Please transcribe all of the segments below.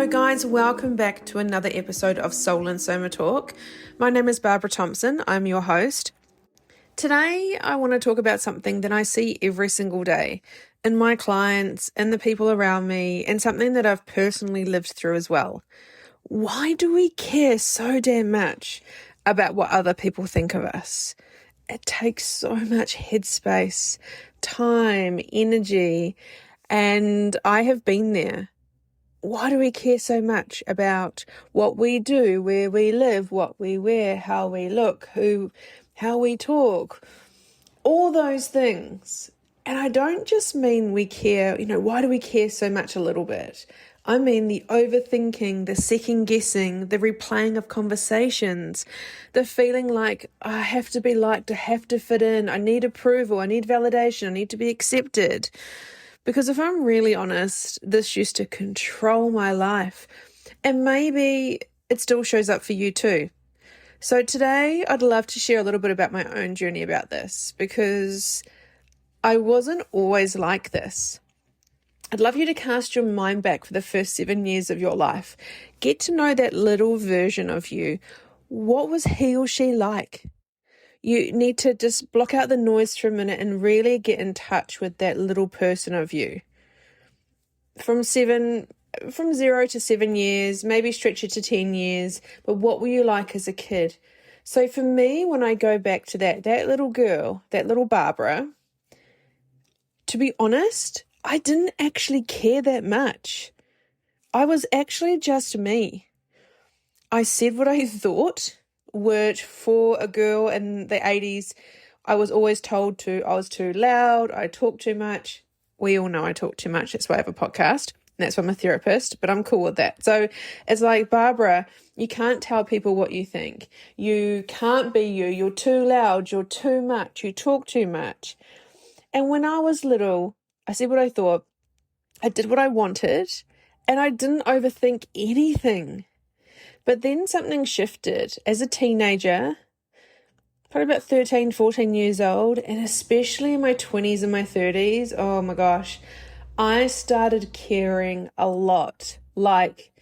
Hello guys, welcome back to another episode of Soul and Soma Talk. My name is Barbara Thompson, I'm your host. Today I want to talk about something that I see every single day in my clients and the people around me, and something that I've personally lived through as well. Why do we care so damn much about what other people think of us? It takes so much headspace, time, energy, and I have been there. Why do we care so much about what we do, where we live, what we wear, how we look, how we talk, all those things? And I don't just mean we care, why do we care so much a little bit? I mean the overthinking, the second guessing, the replaying of conversations, the feeling like I have to be liked, I have to fit in, I need approval, I need validation, I need to be accepted. Because if I'm really honest, this used to control my life, and maybe it still shows up for you too. So today I'd love to share a little bit about my own journey about this, because I wasn't always like this. I'd love you to cast your mind back for the first 7 years of your life. Get to know that little version of you. What was he or she like? You need to just block out the noise for a minute and really get in touch with that little person of you. From 0 to 7 years, maybe stretch it to 10 years, but what were you like as a kid? So for me, when I go back to that little girl, that little Barbara, to be honest, I didn't actually care that much. I was actually just me. I said what I thought, which for a girl in the 80s, I was always told I was too loud, I talk too much. We all know I talk too much, that's why I have a podcast, and that's why I'm a therapist, but I'm cool with that. So it's like, Barbara, you can't tell people what you think. You can't be you, you're too loud, you're too much, you talk too much. And when I was little, I said what I thought, I did what I wanted, and I didn't overthink anything. But then something shifted as a teenager, probably about 13, 14 years old, and especially in my 20s and my 30s, oh my gosh, I started caring a lot, like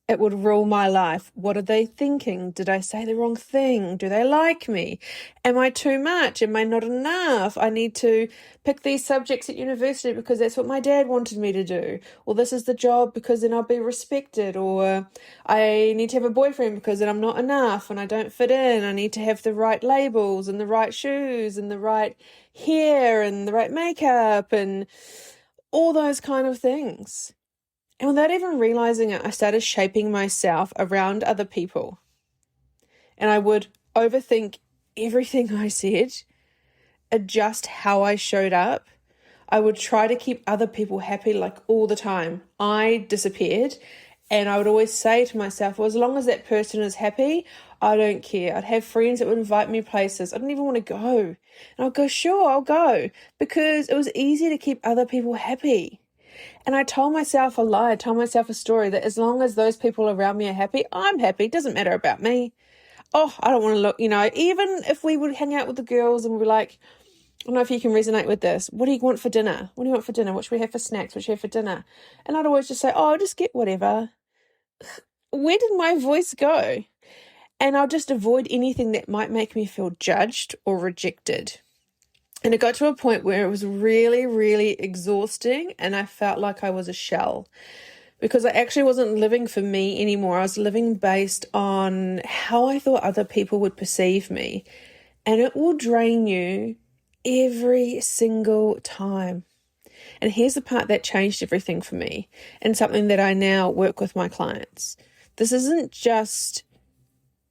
it would rule my life. What are they thinking? Did I say the wrong thing? Do they like me? Am I too much? Am I not enough? I need to pick these subjects at university because that's what my dad wanted me to do. Or this is the job because then I'll be respected. Or I need to have a boyfriend because then I'm not enough and I don't fit in. I need to have the right labels and the right shoes and the right hair and the right makeup and all those kind of things. And without even realizing it, I started shaping myself around other people. And I would overthink everything I said, adjust how I showed up. I would try to keep other people happy like all the time. I disappeared, and I would always say to myself, well, as long as that person is happy, I don't care. I'd have friends that would invite me places. I didn't even want to go. And I'd go, sure, I'll go, because it was easy to keep other people happy. And I told myself a lie, I told myself a story that as long as those people around me are happy, I'm happy. It doesn't matter about me. Oh, I don't want to look, even if we would hang out with the girls and we'd be like, I don't know if you can resonate with this. What do you want for dinner? What do you want for dinner? What should we have for snacks? What should we have for dinner? And I'd always just say, oh, I'll just get whatever. Where did my voice go? And I'll just avoid anything that might make me feel judged or rejected. And it got to a point where it was really, really exhausting, and I felt like I was a shell because I actually wasn't living for me anymore. I was living based on how I thought other people would perceive me, and it will drain you every single time. And here's the part that changed everything for me, and something that I now work with my clients. This isn't just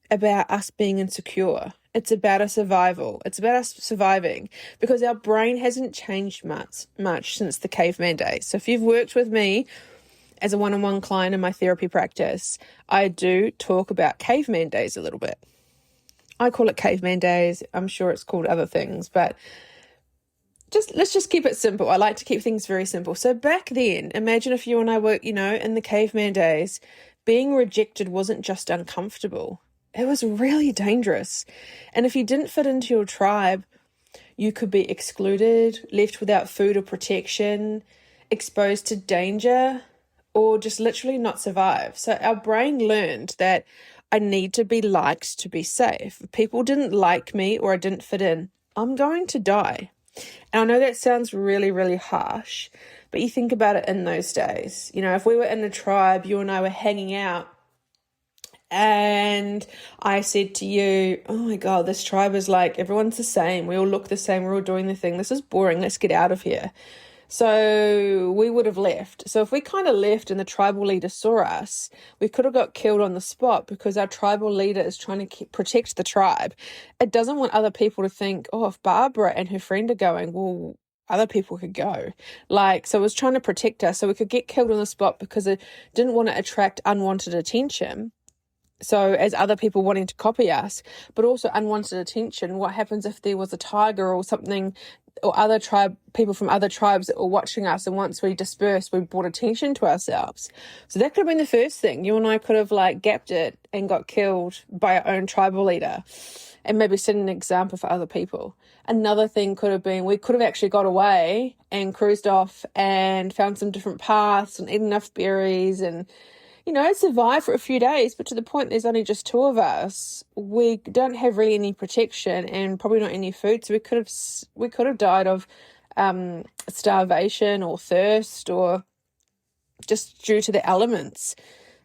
about us being insecure. It's about a survival. It's about us surviving, because our brain hasn't changed much since the caveman days. So if you've worked with me as a one-on-one client in my therapy practice, I do talk about caveman days a little bit. I call it caveman days. I'm sure it's called other things, but let's just keep it simple. I like to keep things very simple. So back then, imagine if you and I were, in the caveman days, being rejected wasn't just uncomfortable. It was really dangerous. And if you didn't fit into your tribe, you could be excluded, left without food or protection, exposed to danger, or just literally not survive. So our brain learned that I need to be liked to be safe. If people didn't like me or I didn't fit in, I'm going to die. And I know that sounds really, really harsh, but you think about it in those days. You know, if we were in a tribe, you and I were hanging out, and I said to you, oh my God, this tribe is like, everyone's the same. We all look the same. We're all doing the thing. This is boring. Let's get out of here. So we would have left. So if we kind of left and the tribal leader saw us, we could have got killed on the spot because our tribal leader is trying to protect the tribe. It doesn't want other people to think, oh, if Barbara and her friend are going, well, other people could go. So it was trying to protect us so we could get killed on the spot because it didn't want to attract unwanted attention. So as other people wanting to copy us, but also unwanted attention, what happens if there was a tiger or something, or other people from other tribes that were watching us, and once we dispersed, we brought attention to ourselves. So that could have been the first thing. You and I could have gapped it and got killed by our own tribal leader and maybe set an example for other people. Another thing could have been we could have actually got away and cruised off and found some different paths and eaten enough berries and survive for a few days, but to the point there's only just two of us. We don't have really any protection and probably not any food, so we could have died of starvation or thirst or just due to the elements.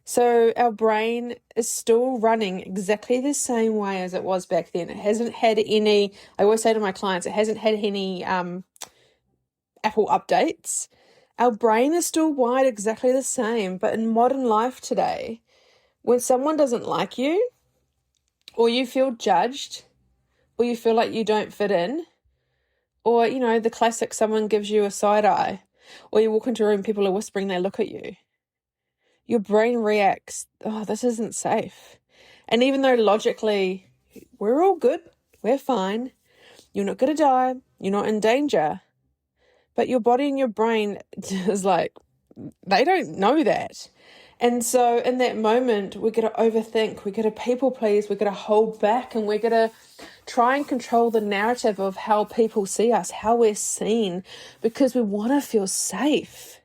So our brain is still running exactly the same way as it was back then. It hasn't had any, I always say to my clients, it hasn't had any Apple updates. Our brain is still wired exactly the same, but in modern life today, when someone doesn't like you, or you feel judged, or you feel like you don't fit in, or, the classic someone gives you a side eye, or you walk into a room, people are whispering, they look at you, your brain reacts, oh, this isn't safe. And even though logically, we're all good, we're fine, you're not going to die, you're not in danger, but your body and your brain is they don't know that. And so in that moment, we're going to overthink, we're going to people please, we're going to hold back, and we're going to try and control the narrative of how people see us, how we're seen, because we want to feel safe.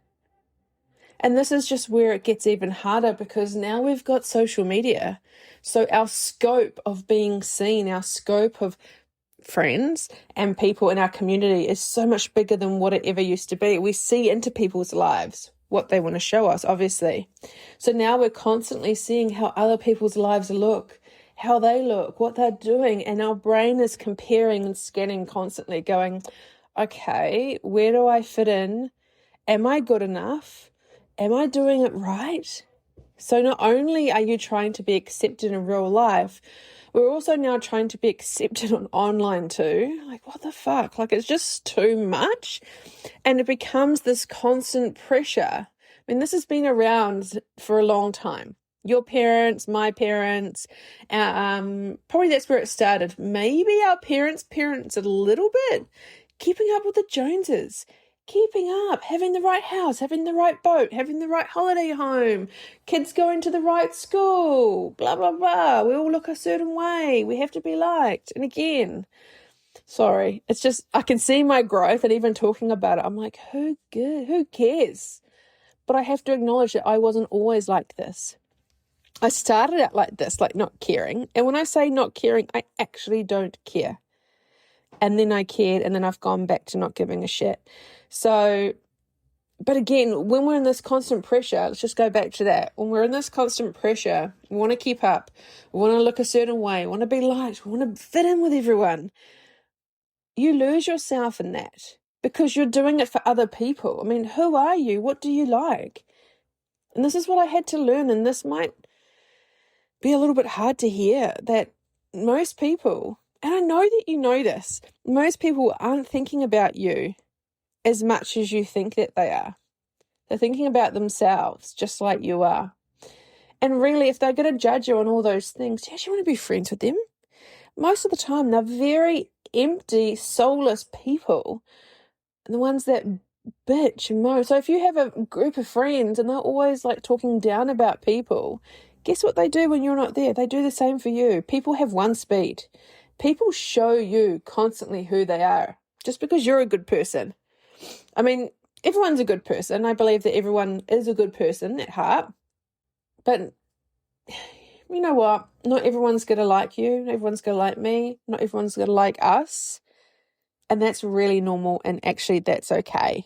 And this is just where it gets even harder, because now we've got social media. So our scope of being seen, our scope of friends and people in our community is so much bigger than what it ever used to be. We see into people's lives what they want to show us, obviously. So now we're constantly seeing how other people's lives look, how they look, what they're doing, and our brain is comparing and scanning constantly, going, okay, where do I fit in? Am I good enough? Am I doing it right? So not only are you trying to be accepted in real life, we're also now trying to be accepted on online too. What the fuck? It's just too much. And it becomes this constant pressure. I mean, this has been around for a long time. Your parents, my parents, probably that's where it started. Maybe our parents' a little bit. Keeping up with the Joneses. Keeping up, having the right house, having the right boat, having the right holiday home, kids going to the right school, blah, blah, blah. We all look a certain way. We have to be liked. And again, sorry, it's just, I can see my growth, and even talking about it, I'm like, who cares? But I have to acknowledge that I wasn't always like this. I started out like this, not caring. And when I say not caring, I actually don't care. And then I cared, and then I've gone back to not giving a shit. So, but again, when we're in this constant pressure, let's just go back to that. When we're in this constant pressure, we want to keep up, we want to look a certain way, we want to be liked, we want to fit in with everyone. You lose yourself in that because you're doing it for other people. I mean, who are you? What do you like? And this is what I had to learn, and this might be a little bit hard to hear, that most people, and I know that you know this, most people aren't thinking about you as much as you think that they are. They're thinking about themselves just like you are. And really, if they're going to judge you on all those things, do you actually want to be friends with them? Most of the time, they're very empty, soulless people. And the ones that bitch and moan. So if you have a group of friends and they're always talking down about people, guess what they do when you're not there? They do the same for you. People have one speed. People show you constantly who they are just because you're a good person. I mean, everyone's a good person. I believe that everyone is a good person at heart. But you know what? Not everyone's going to like you. Not everyone's going to like me. Not everyone's going to like us. And that's really normal. And actually, that's okay.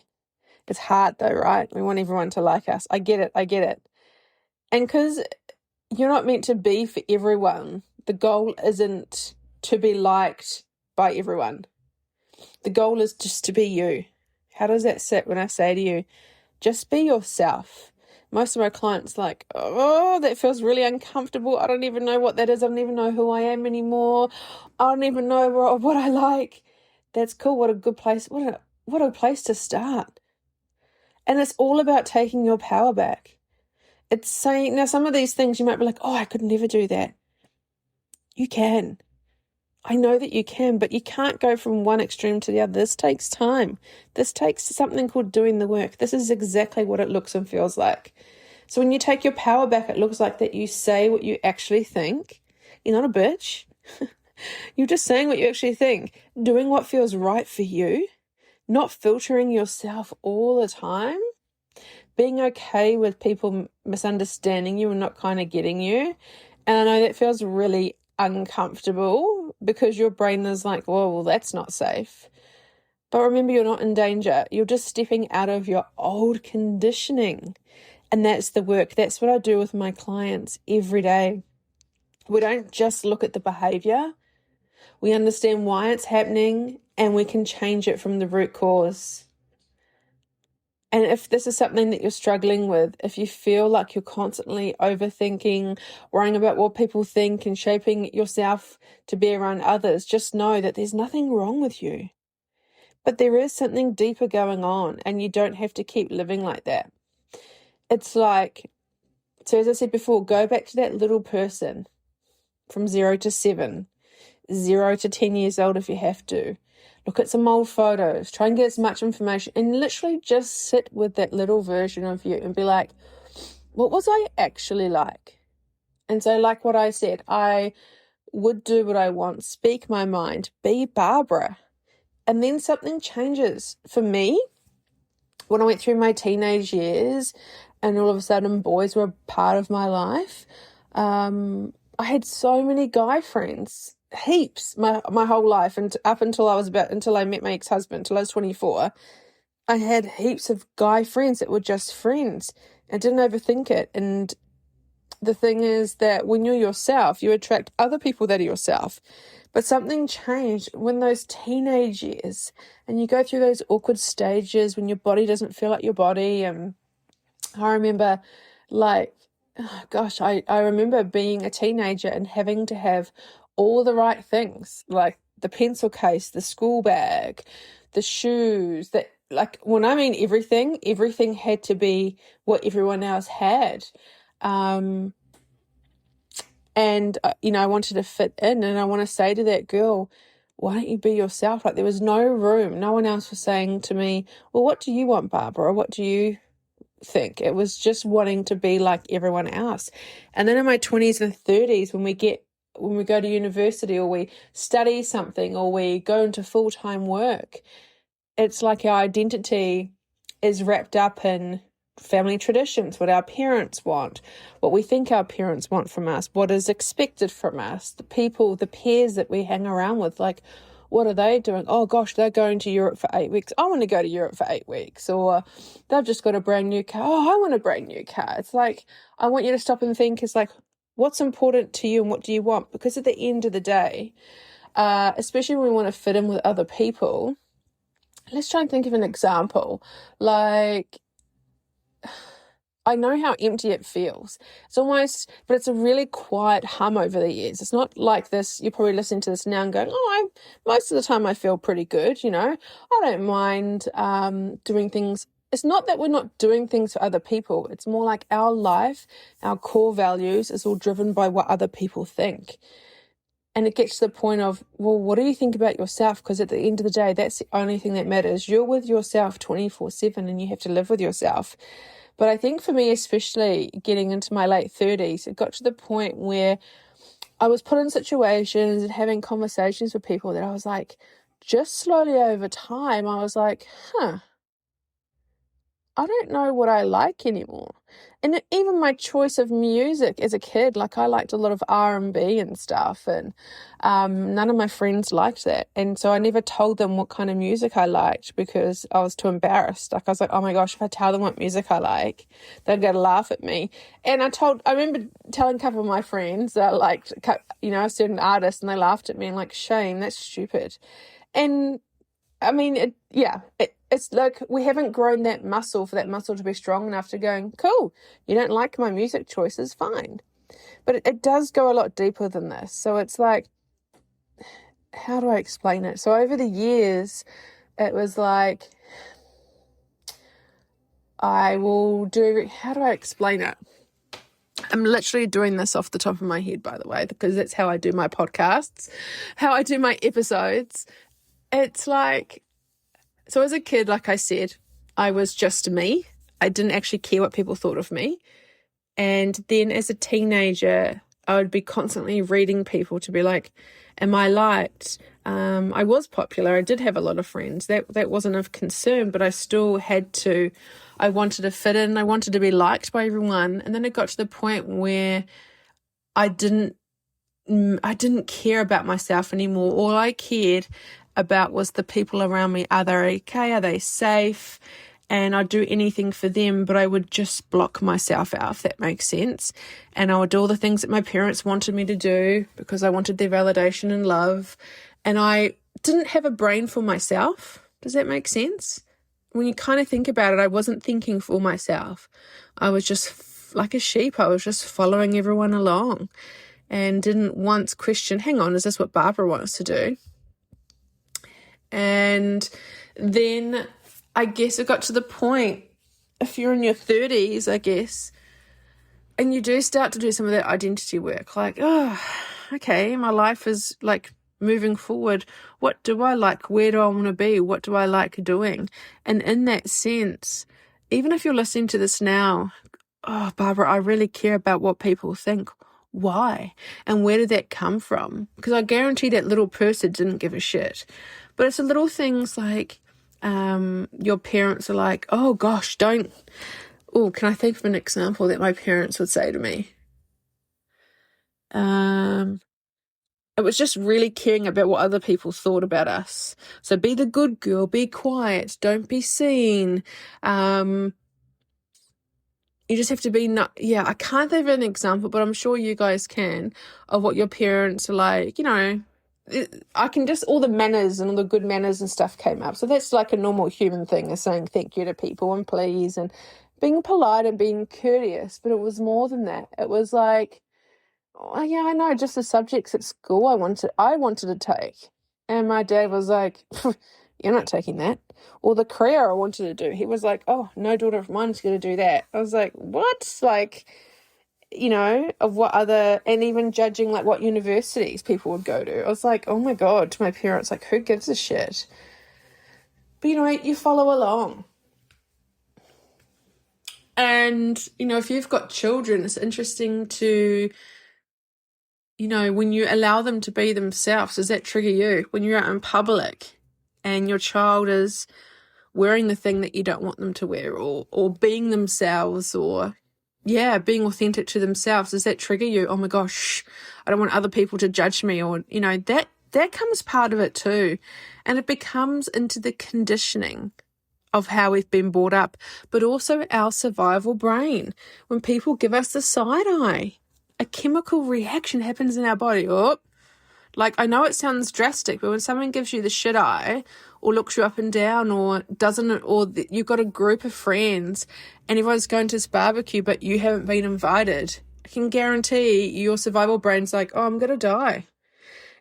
It's hard though, right? We want everyone to like us. I get it. And because you're not meant to be for everyone, the goal isn't to be liked by everyone. The goal is just to be you. How does that sit when I say to you, just be yourself? Most of my clients like, oh, that feels really uncomfortable. I don't even know what that is. I don't even know who I am anymore. I don't even know what I like. That's cool. What a good place. What a place to start. And it's all about taking your power back. It's saying, now some of these things you might be like, oh, I could never do that. You can. I know that you can, but you can't go from one extreme to the other. This takes time. This takes something called doing the work. This is exactly what it looks and feels like. So when you take your power back, it looks like that you say what you actually think. You're not a bitch. You're just saying what you actually think. Doing what feels right for you. Not filtering yourself all the time. Being okay with people misunderstanding you and not kind of getting you. And I know that feels really uncomfortable because your brain is like, well, that's not safe. But remember, you're not in danger. You're just stepping out of your old conditioning. And that's the work. That's what I do with my clients every day. We don't just look at the behavior. We understand why it's happening and we can change it from the root cause. And if this is something that you're struggling with, if you feel like you're constantly overthinking, worrying about what people think and shaping yourself to be around others, just know that there's nothing wrong with you. But there is something deeper going on and you don't have to keep living like that. It's like, so as I said before, go back to that little person from 0 to 7, 0 to 10 years old if you have to. Look at some old photos, try and get as much information and literally just sit with that little version of you and be like, what was I actually like? And so like what I said, I would do what I want, speak my mind, be Barbara. And then something changes. For me, when I went through my teenage years and all of a sudden boys were part of my life, I had so many guy friends. Heaps my whole life, and up until I met my ex-husband, until I was 24, I had heaps of guy friends that were just friends. I didn't overthink it. And the thing is that when you're yourself, you attract other people that are yourself. But something changed when those teenage years, and you go through those awkward stages when your body doesn't feel like your body. And I remember I remember being a teenager and having to have all the right things, like the pencil case, the school bag, the shoes, that, like, when I mean everything had to be what everyone else had. And, I wanted to fit in, and I want to say to that girl, why don't you be yourself? Like, there was no room. No one else was saying to me, well, what do you want, Barbara? What do you think? It was just wanting to be like everyone else. And then in my 20s and 30s, when we go to university or we study something or we go into full-time work, it's like our identity is wrapped up in family traditions, what our parents want, what we think our parents want from us, what is expected from us, the people, the peers that we hang around with, like, what are they doing? Oh gosh, they're going to Europe for 8 weeks. I want to go to Europe for 8 weeks. Or they've just got a brand new car. Oh, I want a brand new car. It's like, I want you to stop and think, it's like, what's important to you and what do you want? Because at the end of the day, especially when we want to fit in with other people, let's try and think of an example. Like, I know how empty it feels. It's almost, but it's a really quiet hum over the years. It's not like this. You're probably listening to this now and going, most of the time I feel pretty good, I don't mind doing things. It's not that we're not doing things for other people. It's more like our life, our core values is all driven by what other people think. And it gets to the point of, well, what do you think about yourself? Because at the end of the day, that's the only thing that matters. You're with yourself 24/7 and you have to live with yourself. But I think for me, especially getting into my late 30s, it got to the point where I was put in situations and having conversations with people that I was like, just slowly over time, I was like, I don't know what I like anymore. And even my choice of music as a kid, like I liked a lot of R&B and stuff, and none of my friends liked that. And so I never told them what kind of music I liked because I was too embarrassed. Like I was like, oh my gosh, if I tell them what music I like, they're going to laugh at me. And I remember telling a couple of my friends that I liked, a certain artist, and they laughed at me and like, shame, that's stupid. And I mean, it's like we haven't grown that muscle for that muscle to be strong enough to going, cool, you don't like my music choices, fine. But it does go a lot deeper than this. So it's like, how do I explain it? So over the years, it was like, how do I explain it? I'm literally doing this off the top of my head, by the way, because that's how I do my podcasts, how I do my episodes. It's like, so as a kid, like I said, I was just me. I didn't actually care what people thought of me. And then as a teenager, I would be constantly reading people to be like, am I liked? I was popular. I did have a lot of friends. That wasn't of concern, but I still I wanted to fit in. I wanted to be liked by everyone. And then it got to the point where I didn't care about myself anymore. All I cared about was the people around me. Are they okay? Are they safe? And I'd do anything for them, but I would just block myself out, if that makes sense. And I would do all the things that my parents wanted me to do because I wanted their validation and love. And I didn't have a brain for myself. Does that make sense? When you kind of think about it, I wasn't thinking for myself. I was just like a sheep. I was just following everyone along and didn't once question, hang on, is this what Barbara wants to do? And then I guess it got to the point, if you're in your 30s, I guess, and you do start to do some of that identity work, like, oh, okay, my life is like moving forward. What do I like? Where do I want to be? What do I like doing? And in that sense, even if you're listening to this now, oh, Barbara, I really care about what people think. Why? And where did that come from? Because I guarantee that little person didn't give a shit. But it's the little things like your parents are like, oh gosh, can I think of an example that my parents would say to me? It was just really caring about what other people thought about us. So be the good girl, be quiet, don't be seen. You just have to be I can't think of an example, but I'm sure you guys can, of what your parents are like, I can just, all the manners and all the good manners and stuff came up. So that's like a normal human thing, is saying thank you to people and please and being polite and being courteous. But it was more than that. It was like, oh, yeah, I know, just the subjects at school I wanted to take. And my dad was like, you're not taking that. Or the career I wanted to do. He was like, oh, no daughter of mine's going to do that. I was like, what? Like, of what other, and even judging like what universities people would go to. I was like, oh my God, to my parents, like, who gives a shit? But you follow along. And, if you've got children, it's interesting to, when you allow them to be themselves, does that trigger you? When you're out in public and your child is wearing the thing that you don't want them to wear, or being themselves, or being authentic to themselves, does that trigger you? Oh my gosh, I don't want other people to judge me, or that comes part of it too. And it becomes into the conditioning of how we've been brought up, but also our survival brain. When people give us the side eye, a chemical reaction happens in our body. Like, I know it sounds drastic, but when someone gives you the shit eye, or looks you up and down, or you've got a group of friends and everyone's going to this barbecue, but you haven't been invited, I can guarantee your survival brain's like, oh, I'm going to die.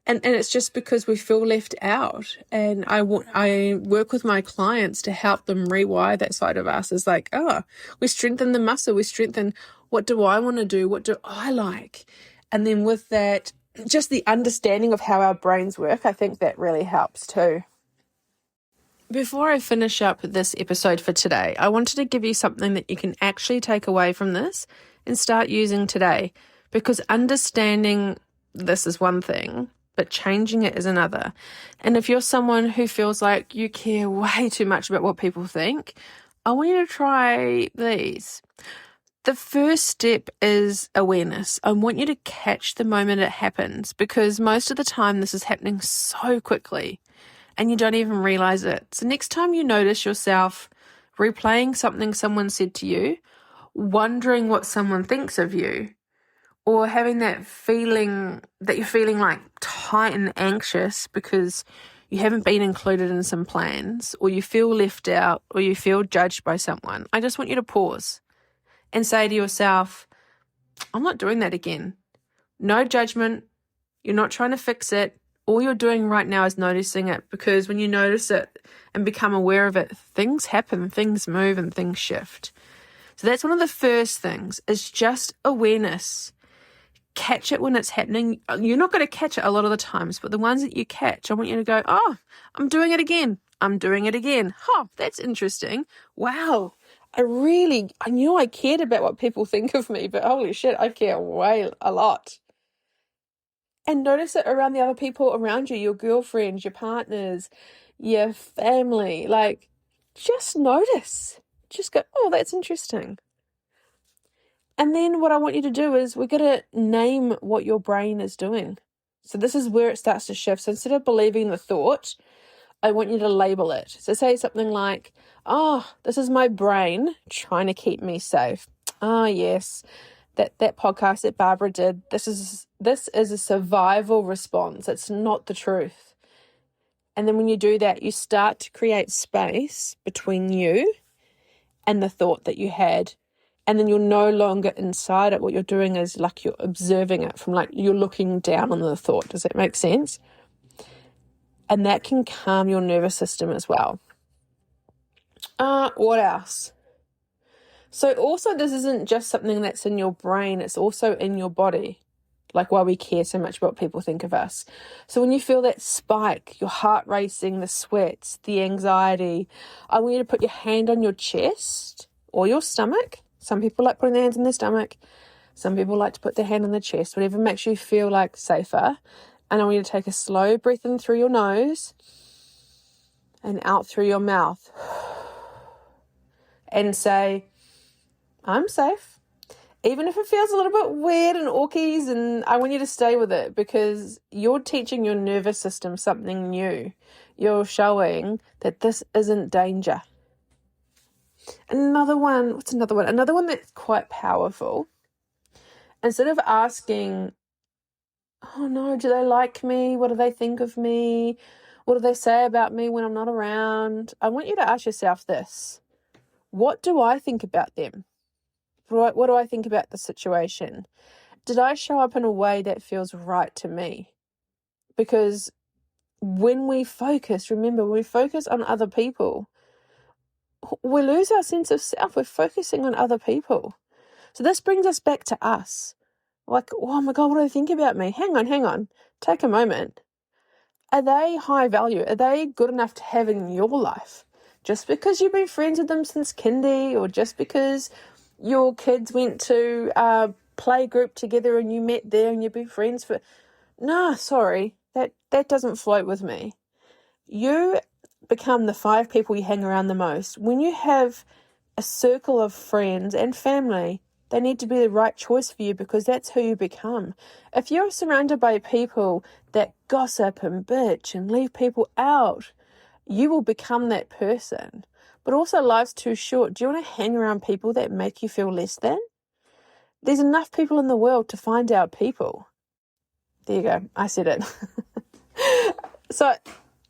And it's just because we feel left out. And I work with my clients to help them rewire that side of us. It's like, we strengthen the muscle. We strengthen, what do I want to do? What do I like? And then with that, just the understanding of how our brains work, I think that really helps too. Before I finish up this episode for today, I wanted to give you something that you can actually take away from this and start using today. Because understanding this is one thing, but changing it is another. And if you're someone who feels like you care way too much about what people think, I want you to try these. The first step is awareness. I want you to catch the moment it happens, because most of the time this is happening so quickly and you don't even realize it. So next time you notice yourself replaying something someone said to you, wondering what someone thinks of you, or having that feeling that you're feeling like tight and anxious because you haven't been included in some plans, or you feel left out, or you feel judged by someone, I just want you to pause and say to yourself, I'm not doing that again. No judgment. You're not trying to fix it. All you're doing right now is noticing it, because when you notice it and become aware of it, things happen, things move, and things shift. So that's one of the first things, is just awareness. Catch it when it's happening. You're not going to catch it a lot of the times, but the ones that you catch, I want you to go, oh, I'm doing it again. I'm doing it again. Oh, that's interesting. Wow. I knew I cared about what people think of me, but holy shit, I care a lot. And notice it around the other people around you, your girlfriends, your partners, your family. Like, just notice. Just go, oh, that's interesting. And then what I want you to do is we're going to name what your brain is doing. So this is where it starts to shift. So instead of believing the thought, I want you to label it. So say something like, oh, this is my brain trying to keep me safe. Oh, yes, that podcast that Barbara did, this is a survival response. It's not the truth. And then when you do that, you start to create space between you and the thought that you had. And then you're no longer inside it. What you're doing is like you're observing it from, like, you're looking down on the thought. Does that make sense? And that can calm your nervous system as well. What else? So also, this isn't just something that's in your brain. It's also in your body. Like, why we care so much about what people think of us. So when you feel that spike, your heart racing, the sweats, the anxiety, I want you to put your hand on your chest or your stomach. Some people like putting their hands in their stomach. Some people like to put their hand on their chest, whatever makes you feel like safer. And I want you to take a slow breath in through your nose and out through your mouth. And say, I'm safe. Even if it feels a little bit weird and orkies, and I want you to stay with it, because you're teaching your nervous system something new. You're showing that this isn't danger. Another one that's quite powerful. Instead of asking, oh no, do they like me? What do they think of me? What do they say about me when I'm not around? I want you to ask yourself this. What do I think about them? What do I think about the situation? Did I show up in a way that feels right to me? Because when we focus on other people, we lose our sense of self. We're focusing on other people. So this brings us back to us. Like, oh my God, what do they think about me? Hang on. Take a moment. Are they high value? Are they good enough to have in your life? Just because you've been friends with them since kindy, or just because your kids went to play group together and you met there and you've been friends for... Nah, sorry, that doesn't float with me. You become the 5 people you hang around the most. When you have a circle of friends and family, they need to be the right choice for you, because that's who you become. If you're surrounded by people that gossip and bitch and leave people out, you will become that person. But also, life's too short. Do you want to hang around people that make you feel less than? There's enough people in the world to find out people. There you go. I said it. So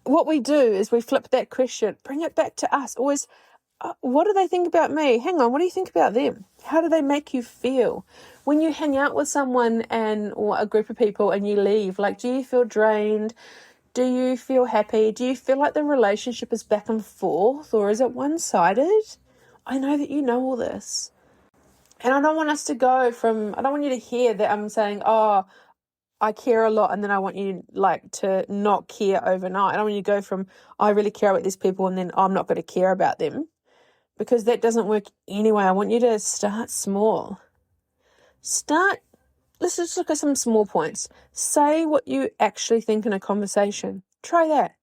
what we do is we flip that question, bring it back to us. Always, what do they think about me? Hang on, what do you think about them? How do they make you feel? When you hang out with someone or a group of people and you leave, like, do you feel drained? Do you feel happy? Do you feel like the relationship is back and forth, or is it one-sided? I know that you know all this. And I don't want you to hear that I'm saying, oh, I care a lot, and then I want you to not care overnight. I don't want you to go from, I really care about these people, and then I'm not going to care about them, because that doesn't work anyway. I want you to start small. Let's just look at some small points. Say what you actually think in a conversation. Try that.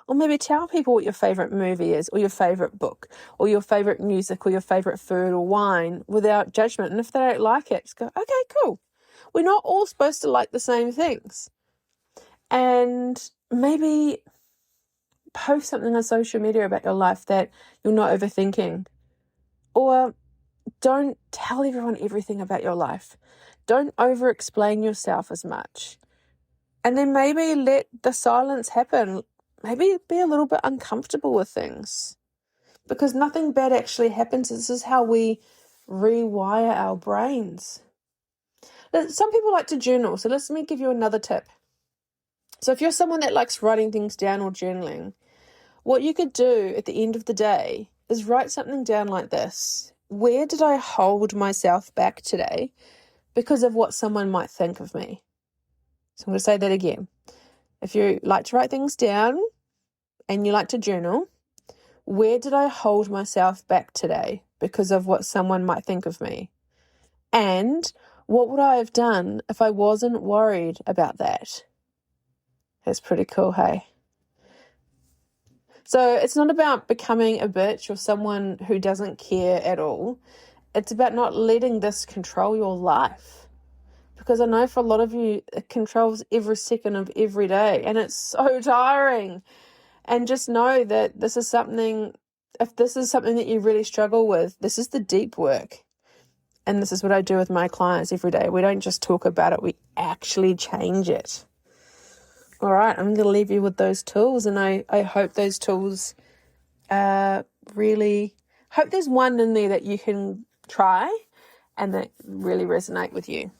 Or maybe tell people what your favourite movie is, or your favourite book, or your favourite music, or your favourite food or wine without judgment. And if they don't like it, just go, okay, cool. We're not all supposed to like the same things. And maybe post something on social media about your life that you're not overthinking. Or don't tell everyone everything about your life. Don't over-explain yourself as much. And then maybe let the silence happen. Maybe be a little bit uncomfortable with things. Because nothing bad actually happens. This is how we rewire our brains. Some people like to journal, so let me give you another tip. So if you're someone that likes writing things down or journaling, what you could do at the end of the day is write something down like this. Where did I hold myself back today because of what someone might think of me? So I'm going to say that again. If you like to write things down and you like to journal, where did I hold myself back today because of what someone might think of me? And what would I have done if I wasn't worried about that? That's pretty cool, hey? So it's not about becoming a bitch or someone who doesn't care at all. It's about not letting this control your life. Because I know for a lot of you, it controls every second of every day, and it's so tiring. And just know that this is something, if this is something that you really struggle with, this is the deep work. And this is what I do with my clients every day. We don't just talk about it, we actually change it. All right, I'm going to leave you with those tools, and I hope those tools really, hope there's one in there that you can try and that really resonate with you.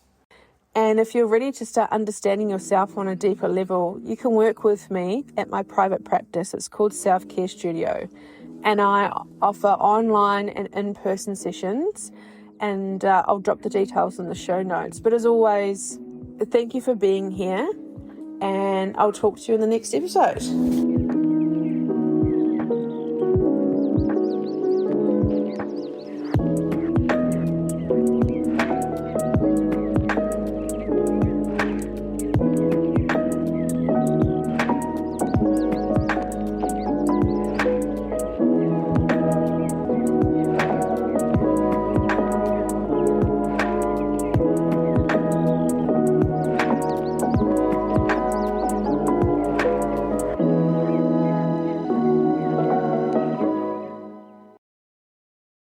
And if you're ready to start understanding yourself on a deeper level, you can work with me at my private practice. It's called Self-Care Studio. And I offer online and in-person sessions. And I'll drop the details in the show notes. But as always, thank you for being here. And I'll talk to you in the next episode.